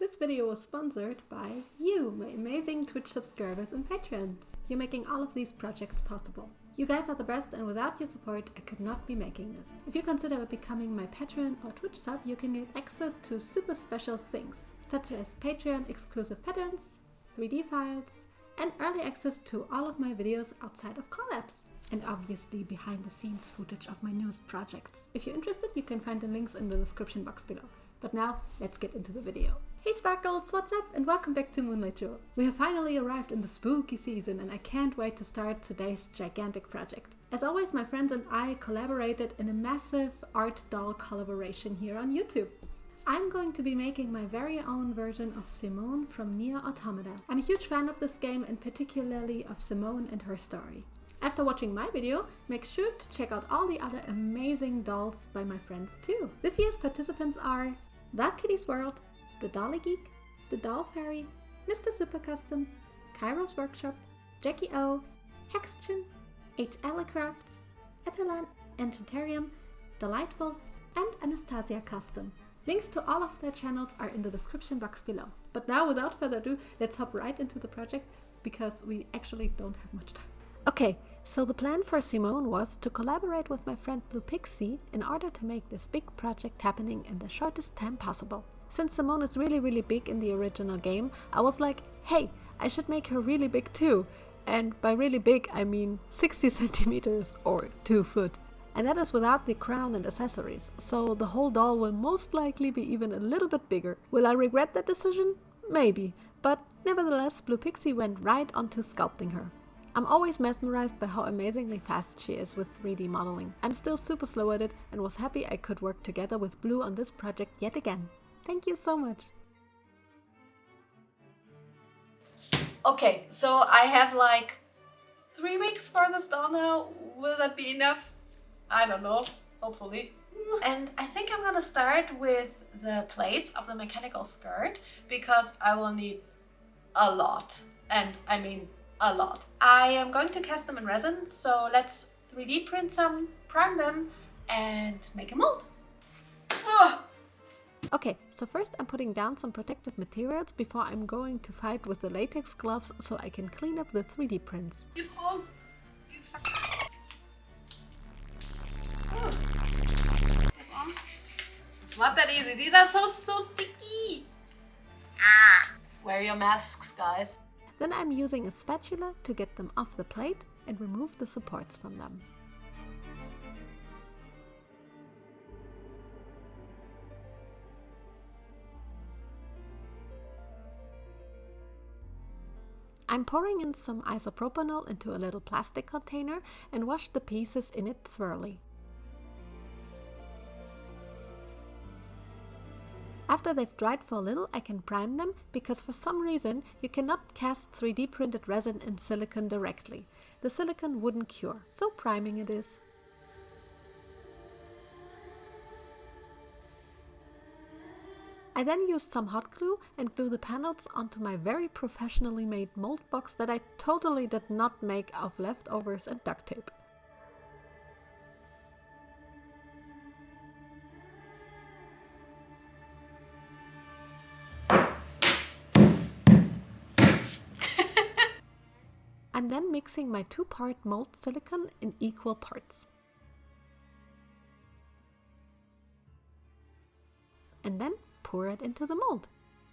This video was sponsored by you, my amazing Twitch subscribers and patrons. You're making all of these projects possible. You guys are the best, and without your support I could not be making this. If you consider becoming my patron or Twitch sub, you can get access to super special things, such as Patreon exclusive patterns, 3D files, and early access to all of my videos outside of collabs. And obviously behind the scenes footage of my newest projects. If you're interested, you can find the links in the description box below. But now, let's get into the video. Hey Sparkles, what's up? And welcome back to Moonlight Jewel. We have finally arrived in the spooky season and I can't wait to start today's gigantic project. As always, my friends and I collaborated in a massive art doll collaboration here on YouTube. I'm going to be making my very own version of Simone from Nier Automata. I'm a huge fan of this game and particularly of Simone and her story. After watching my video, make sure to check out all the other amazing dolls by my friends too. This year's participants are That Kitty's World, The Dolly Geek, The Doll Fairy, Mr. Super Customs, Kairos Workshop, Jackie O, Hexchin, H. Ella Crafts, Etalan Enchantarium, Delightful, and Anastasia Custom. Links to all of their channels are in the description box below. But now, without further ado, let's hop right into the project because we actually don't have much time. Okay, so the plan for Simone was to collaborate with my friend Blue Pixie in order to make this big project happening in the shortest time possible. Since Simone is really big in the original game, I was like, hey, I should make her really big too. And by really big, I mean 60 centimeters or 2 foot. And that is without the crown and accessories, so the whole doll will most likely be even a little bit bigger. Will I regret that decision? Maybe, but nevertheless, Blue Pixie went right on to sculpting her. I'm always mesmerized by how amazingly fast she is with 3D modeling. I'm still super slow at it and was happy I could work together with Blue on this project yet again. Thank you so much. Okay, so I have like 3 weeks for this doll now. Will that be enough? I don't know, hopefully. And I think I'm gonna start with the plates of the mechanical skirt because I will need a lot. And I mean a lot. I am going to cast them in resin, so let's 3D print some, prime them, and make a mold. Ugh. Okay, so first I'm putting down some protective materials before I'm going to fight with the latex gloves so I can clean up the 3D prints. This on. This on. It's not that easy. These are so sticky. Ah. Wear your masks, guys. Then I'm using a spatula to get them off the plate and remove the supports from them. I'm pouring in some isopropanol into a little plastic container and wash the pieces in it thoroughly. After they've dried for a little, I can prime them because for some reason you cannot cast 3D printed resin in silicone directly. The silicone wouldn't cure, so priming it is. I then used some hot glue and glue the panels onto my very professionally made mold box that I totally did not make of leftovers and duct tape. I'm then mixing my 2-part mold silicone in equal parts. And then pour it into the mold.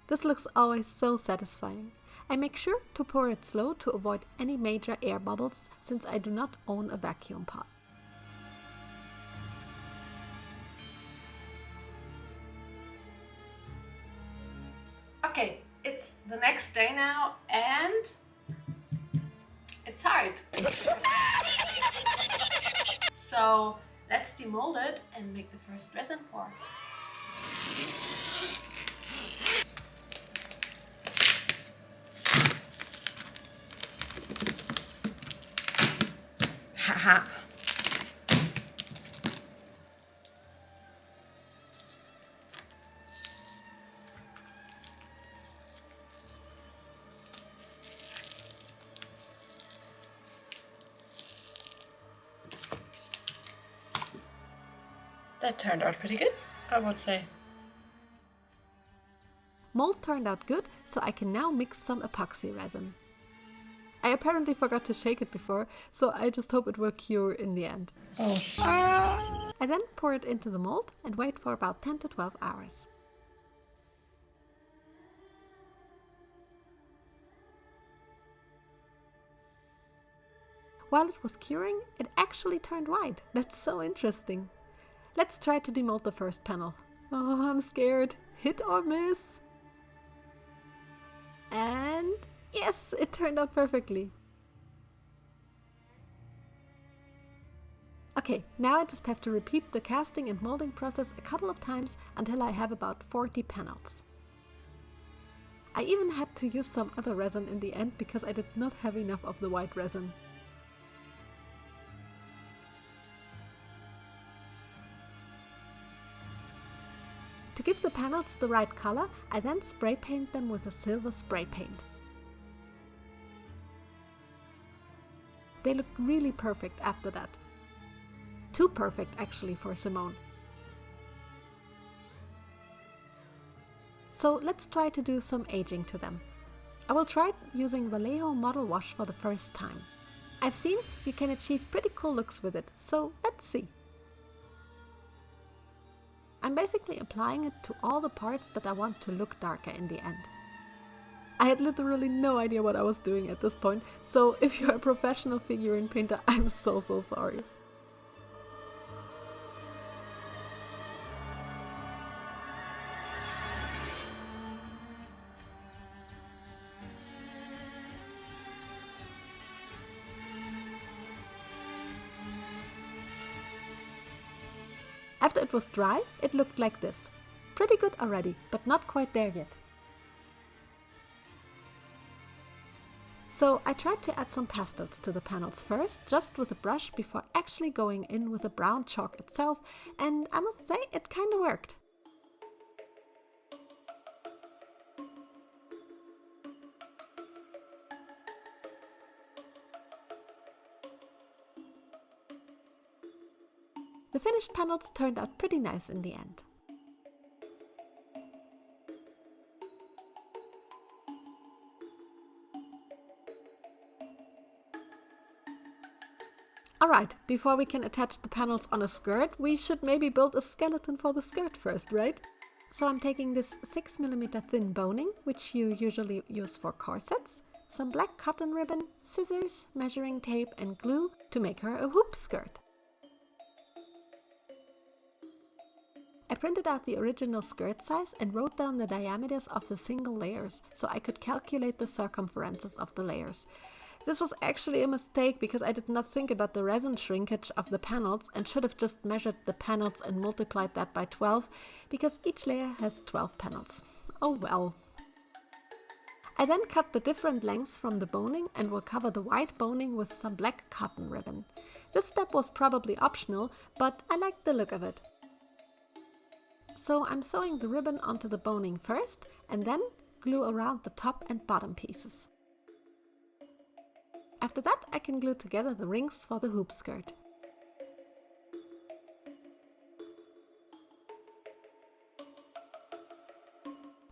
This looks always so satisfying. I make sure to pour it slow to avoid any major air bubbles since I do not own a vacuum pot. Okay, it's the next day now and it's hard. So let's demold it and make the first resin pour. Haha. That turned out pretty good, I would say. Mold turned out good, so I can now mix some epoxy resin. I apparently forgot to shake it before, so I just hope it will cure in the end. Oh shit. I then pour it into the mold and wait for about 10 to 12 hours. While it was curing, it actually turned white. That's so interesting. Let's try to demold the first panel. Oh, I'm scared. Hit or miss? And yes, it turned out perfectly. Okay, now I just have to repeat the casting and molding process a couple of times until I have about 40 panels. I even had to use some other resin in the end because I did not have enough of the white resin. To give the panels the right color, I then spray paint them with a silver spray paint. They look really perfect after that. Too perfect actually for Simone. So let's try to do some aging to them. I will try using Vallejo Model Wash for the first time. I've seen you can achieve pretty cool looks with it, so let's see. I'm basically applying it to all the parts that I want to look darker in the end. I had literally no idea what I was doing at this point, so if you're a professional figurine painter, I'm so sorry. After it was dry, it looked like this. Pretty good already, but not quite there yet. So I tried to add some pastels to the panels first, just with a brush before actually going in with the brown chalk itself, and I must say it kinda worked. The finished panels turned out pretty nice in the end. Alright, before we can attach the panels on a skirt, we should maybe build a skeleton for the skirt first, right? So I'm taking this 6mm thin boning, which you usually use for corsets, some black cotton ribbon, scissors, measuring tape and glue to make her a hoop skirt. I printed out the original skirt size and wrote down the diameters of the single layers so I could calculate the circumferences of the layers. This was actually a mistake because I did not think about the resin shrinkage of the panels and should have just measured the panels and multiplied that by 12 because each layer has 12 panels. Oh well. I then cut the different lengths from the boning and will cover the white boning with some black cotton ribbon. This step was probably optional, but I liked the look of it. So I'm sewing the ribbon onto the boning first and then glue around the top and bottom pieces. After that I can glue together the rings for the hoop skirt.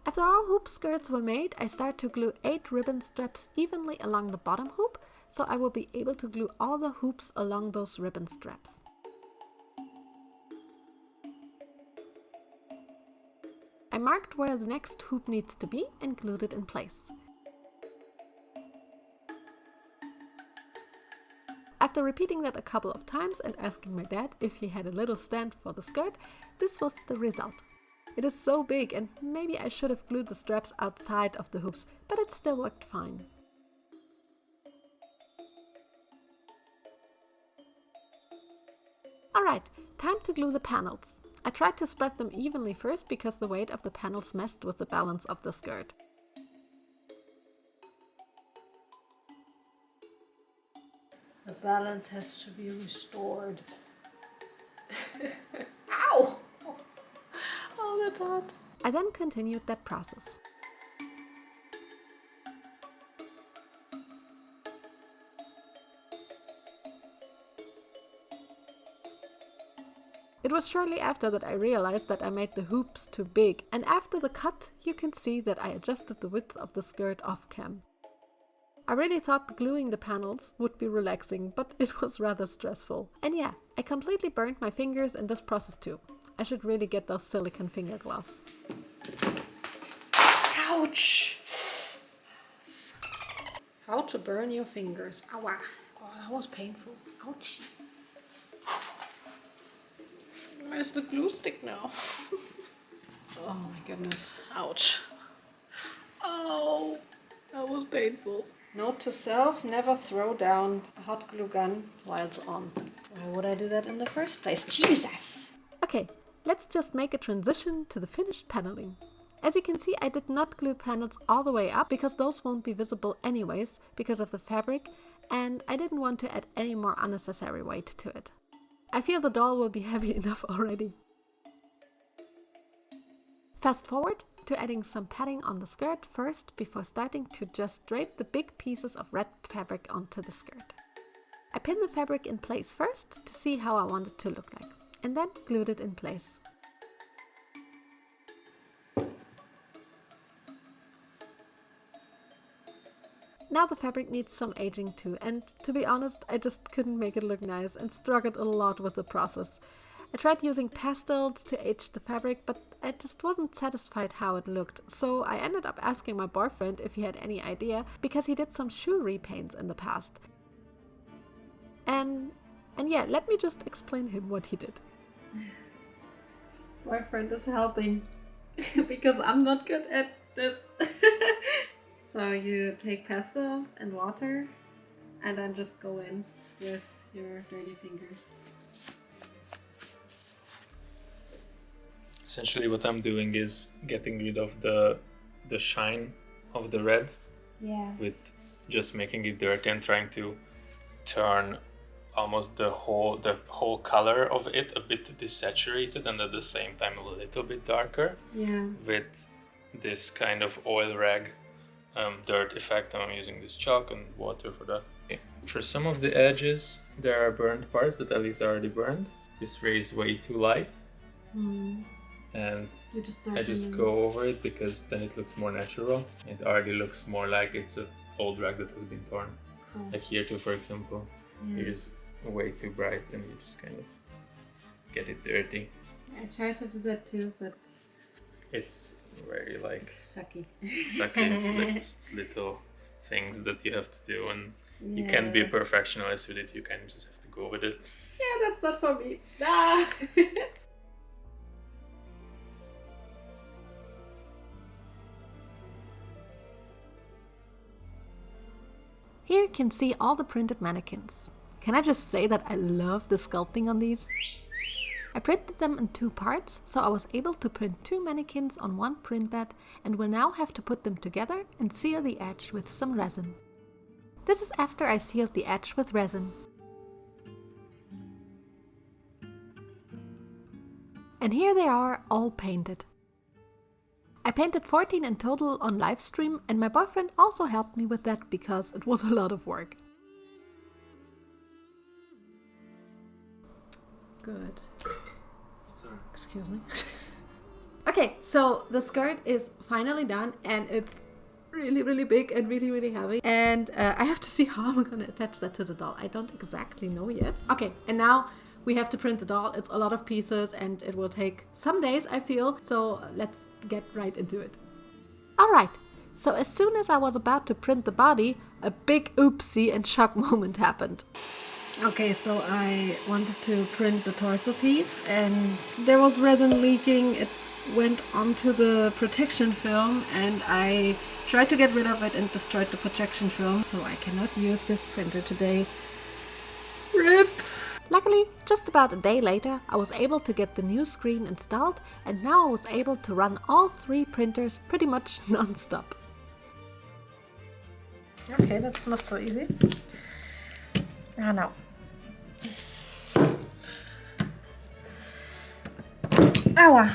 After all hoop skirts were made, I start to glue 8 ribbon straps evenly along the bottom hoop, so I will be able to glue all the hoops along those ribbon straps. I marked where the next hoop needs to be and glued it in place. After repeating that a couple of times and asking my dad if he had a little stand for the skirt, this was the result. It is so big and maybe I should have glued the straps outside of the hoops, but it still worked fine. Alright, time to glue the panels. I tried to spread them evenly first because the weight of the panels messed with the balance of the skirt. The balance has to be restored. Ow! Oh, that's hot. I then continued that process. It was shortly after that I realized that I made the hoops too big, and after the cut you can see that I adjusted the width of the skirt off cam. I really thought gluing the panels would be relaxing, but it was rather stressful. And yeah, I completely burned my fingers in this process too. I should really get those silicone finger gloves. Ouch! How to burn your fingers. Ow! Oh, that was painful. Ouch! Where's the glue stick now? Oh my goodness. Ouch. Oh, that was painful. Note to self, never throw down a hot glue gun while it's on. Why would I do that in the first place? Jesus! Okay, let's just make a transition to the finished paneling. As you can see, I did not glue panels all the way up because those won't be visible anyways because of the fabric, and I didn't want to add any more unnecessary weight to it. I feel the doll will be heavy enough already. Fast forward to adding some padding on the skirt first before starting to just drape the big pieces of red fabric onto the skirt. I pinned the fabric in place first to see how I want it to look like, and then glued it in place. Now the fabric needs some aging too, and to be honest, I just couldn't make it look nice and struggled a lot with the process. I tried using pastels to age the fabric, but I just wasn't satisfied how it looked, so I ended up asking my boyfriend if he had any idea, because he did some shoe repaints in the past. And yeah, let me just explain him what he did. Boyfriend is helping, because I'm not good at this. So you take pastels and water, and then just go in with your dirty fingers. Essentially what I'm doing is getting rid of the shine of the red, with just making it dirty and trying to turn almost the whole color of it a bit desaturated and at the same time a little bit darker, with this kind of oil rag dirt effect. I'm using this chalk and water for that. For some of the edges there are burned parts that at least are already burned. This ray is way too light. And I just go over it because then it looks more natural. It already looks more like it's an old rag that has been torn. Like here too, for example. It is way too bright and you just kind of get it dirty. I try to do that too, but it's very like sucky. It's little things that you have to do, and you can't be a perfectionist with it. You kind of just have to go with it. Yeah, that's not for me. Ah. Here you can see all the printed mannequins. Can I just say that I love the sculpting on these? I printed them in 2 parts, so I was able to print 2 mannequins on one print bed and will now have to put them together and seal the edge with some resin. This is after I sealed the edge with resin. And here they are, all painted. I painted 14 in total on live stream, and my boyfriend also helped me with that because it was a lot of work. Good. Sorry. Excuse me. Okay, so the skirt is finally done and it's really big and really heavy. And I have to see how I'm gonna attach that to the doll. I don't exactly know yet. Okay, and now we have to print the doll. It's a lot of pieces and it will take some days, I feel. So let's get right into it. Alright, so as soon as I was about to print the body, a big oopsie and shock moment happened. Okay, so I wanted to print the torso piece and there was resin leaking. It went onto the protection film and I tried to get rid of it and destroyed the protection film, so I cannot use this printer today. RIP! Luckily, just about a day later, I was able to get the new screen installed and now I was able to run all 3 printers pretty much non-stop. Okay, that's not so easy. Ah, no. Ow!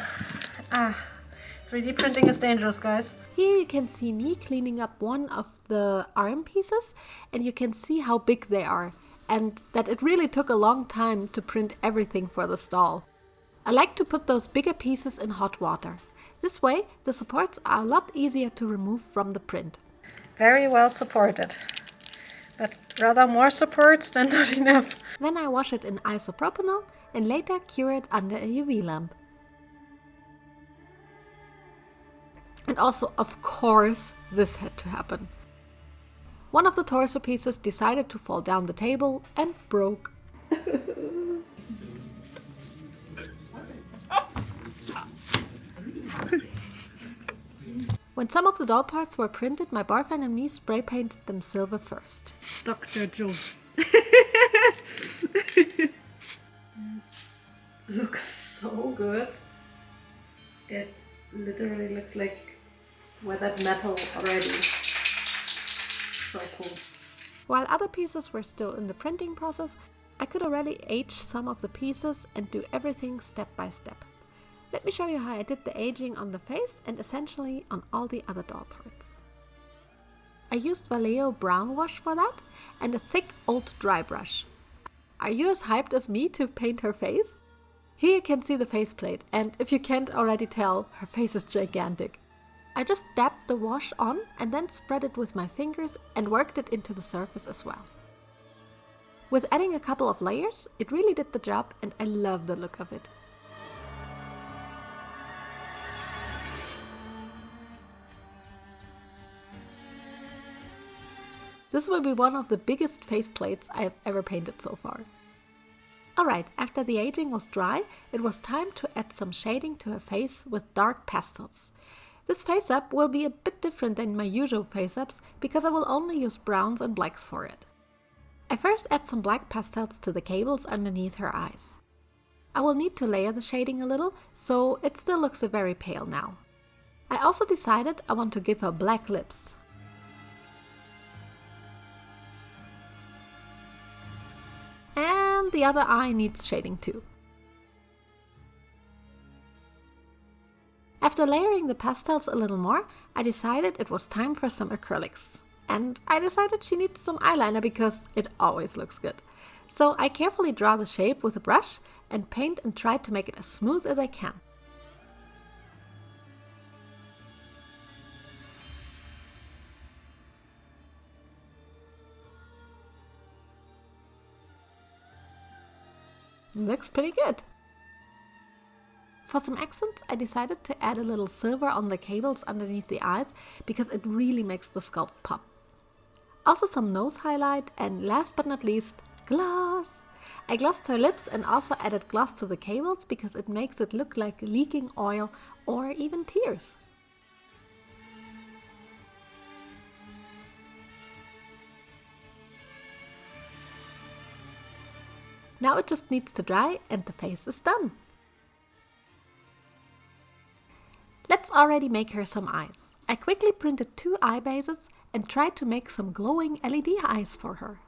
3D printing is dangerous, guys. Here you can see me cleaning up one of the arm pieces and you can see how big they are and that it really took a long time to print everything for this doll. I like to put those bigger pieces in hot water. This way, the supports are a lot easier to remove from the print. Very well supported, but rather more supports than not enough. Then I wash it in isopropanol and later cure it under a UV lamp. And also, of course, this had to happen. One of the torso pieces decided to fall down the table and broke. When some of the doll parts were printed, my boyfriend and me spray painted them silver first. Dr. Joe. This looks so good. It literally looks like weathered metal already. So cool. While other pieces were still in the printing process, I could already age some of the pieces and do everything step by step. Let me show you how I did the aging on the face and essentially on all the other doll parts. I used Vallejo brown wash for that and a thick old dry brush. Are you as hyped as me to paint her face? Here you can see the faceplate, and if you can't already tell, her face is gigantic. I just dabbed the wash on and then spread it with my fingers and worked it into the surface as well. With adding a couple of layers, it really did the job and I love the look of it. This will be one of the biggest faceplates I have ever painted so far. Alright, after the aging was dry, it was time to add some shading to her face with dark pastels. This face-up will be a bit different than my usual face-ups because I will only use browns and blacks for it. I first add some black pastels to the cables underneath her eyes. I will need to layer the shading a little, so it still looks very pale now. I also decided I want to give her black lips. And the other eye needs shading too. After layering the pastels a little more, I decided it was time for some acrylics. And I decided she needs some eyeliner because it always looks good. So I carefully draw the shape with a brush and paint and try to make it as smooth as I can. Looks pretty good. For some accents, I decided to add a little silver on the cables underneath the eyes because it really makes the sculpt pop. Also some nose highlight and last but not least, gloss. I glossed her lips and also added gloss to the cables because it makes it look like leaking oil or even tears. Now it just needs to dry and the face is done. Let's already make her some eyes. I quickly printed 2 eye bases and tried to make some glowing LED eyes for her.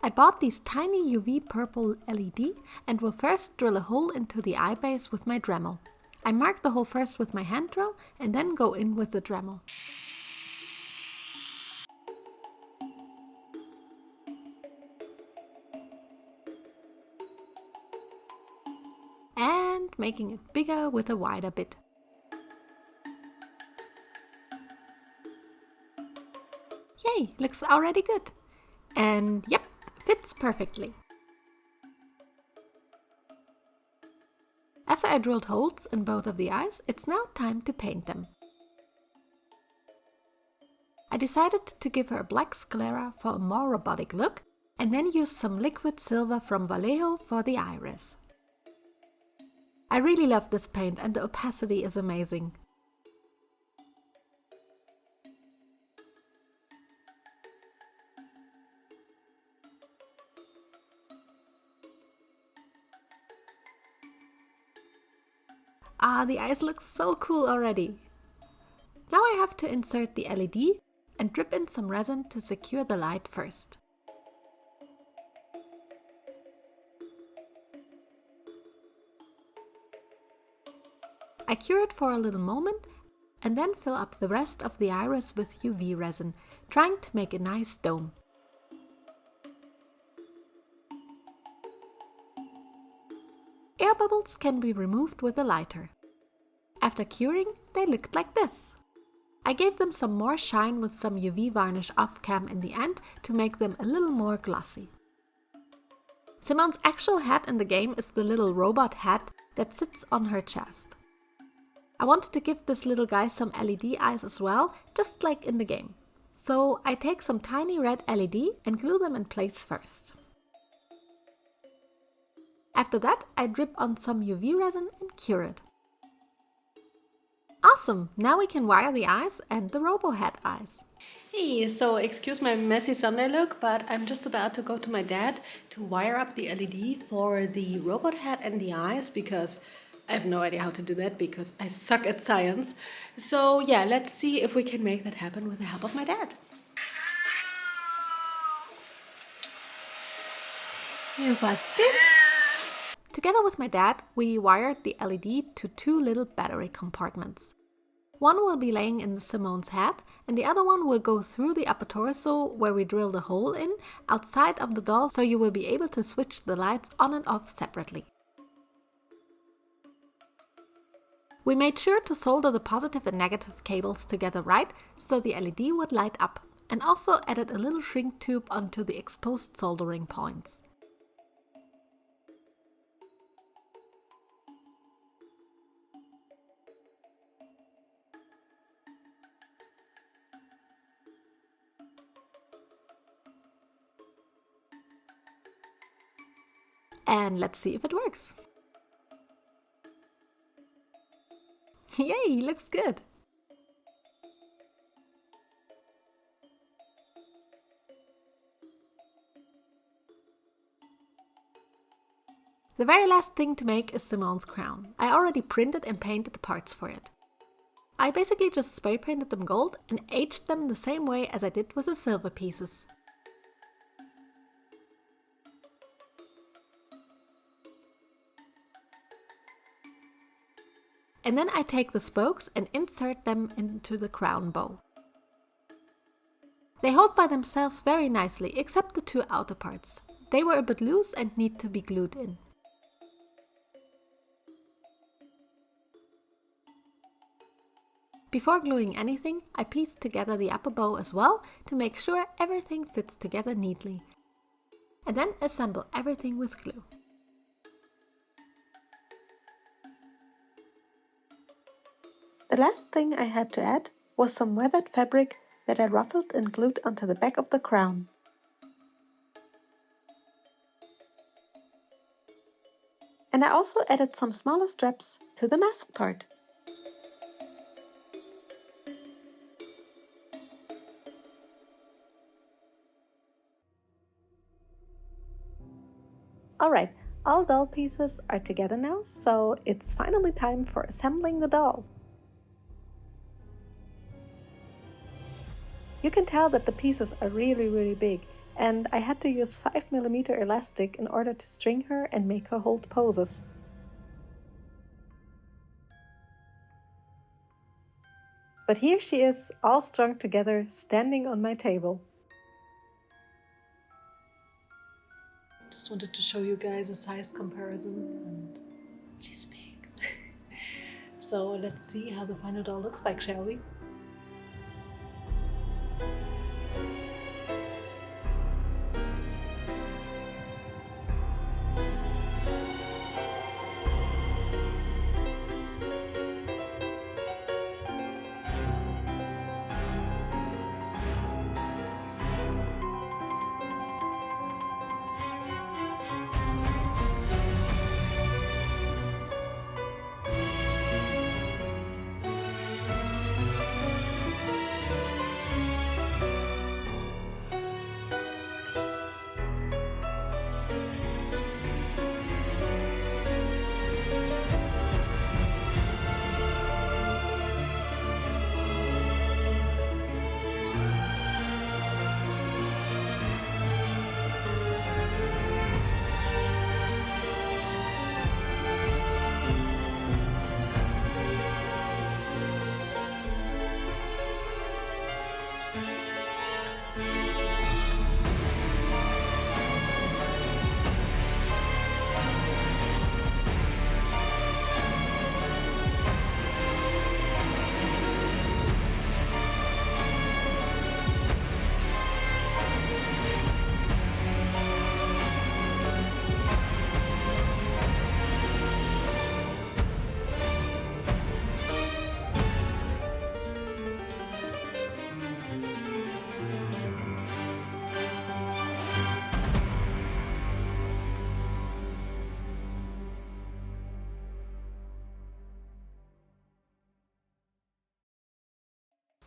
I bought these tiny UV purple LED and will first drill a hole into the eye base with my Dremel. I mark the hole first with my hand drill and then go in with the Dremel. And making it bigger with a wider bit. Yay, looks already good. And yep, fits perfectly. After I drilled holes in both of the eyes, it's now time to paint them. I decided to give her a black sclera for a more robotic look and then use some liquid silver from Vallejo for the iris. I really love this paint and the opacity is amazing. The eyes look so cool already. Now I have to insert the LED and drip in some resin to secure the light first. I cure it for a little moment and then fill up the rest of the iris with UV resin, trying to make a nice dome. air bubbles can be removed with a lighter. After curing, they looked like this. I gave them some more shine with some UV varnish off cam in the end to make them a little more glossy. Simone's actual hat in the game is the little robot hat that sits on her chest. I wanted to give this little guy some LED eyes as well, just like in the game. So I take some tiny red LED and glue them in place first. After that, I drip on some UV resin and cure it. Awesome! Now we can wire the eyes and the robo hat eyes. Hey, so excuse my messy Sunday look, but I'm just about to go to my dad to wire up the LED for the robot hat and the eyes because I have no idea how to do that because I suck at science. So yeah, let's see if we can make that happen with the help of my dad. You busted? Together with my dad, we wired the LED to 2 little battery compartments. One will be laying in Simone's head, and the other one will go through the upper torso where we drill the hole in, outside of the doll, so you will be able to switch the lights on and off separately. We made sure to solder the positive and negative cables together right, so the LED would light up, and also added a little shrink tube onto the exposed soldering points. And let's see if it works. Yay, looks good! The very last thing to make is Simone's crown. I already printed and painted the parts for it. I basically just spray painted them gold and aged them the same way as I did with the silver pieces. And then I take the spokes and insert them into the crown bow. They hold by themselves very nicely, except the 2 outer parts. They were a bit loose and need to be glued in. Before gluing anything, I pieced together the upper bow as well to make sure everything fits together neatly. And then assemble everything with glue. The last thing I had to add was some weathered fabric that I ruffled and glued onto the back of the crown. And I also added some smaller straps to the mask part. Alright, all doll pieces are together now, so it's finally time for assembling the doll. You can tell that the pieces are really big, and I had to use 5mm elastic in order to string her and make her hold poses. But here she is, all strung together, standing on my table. Just wanted to show you guys a size comparison, and she's big. So let's see how the final doll looks like, shall we?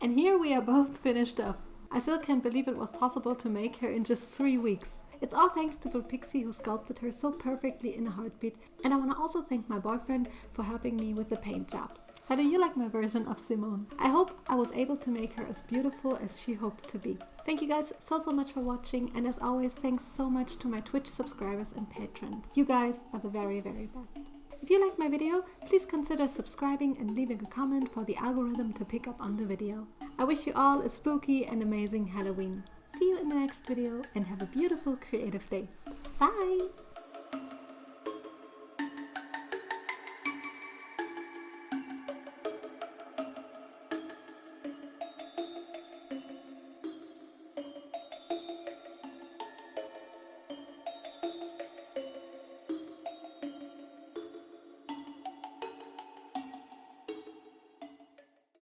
And here we are both finished up. I still can't believe it was possible to make her in just 3 weeks. It's all thanks to Pixie who sculpted her so perfectly in a heartbeat, and I want to also thank my boyfriend for helping me with the paint jobs. How do you like my version of Simone? I hope I was able to make her as beautiful as she hoped to be. Thank you guys so much for watching, and as always, thanks so much to my Twitch subscribers and patrons. You guys are the very best. If you liked my video, please consider subscribing and leaving a comment for the algorithm to pick up on the video. I wish you all a spooky and amazing Halloween. See you in the next video and have a beautiful creative day. Bye!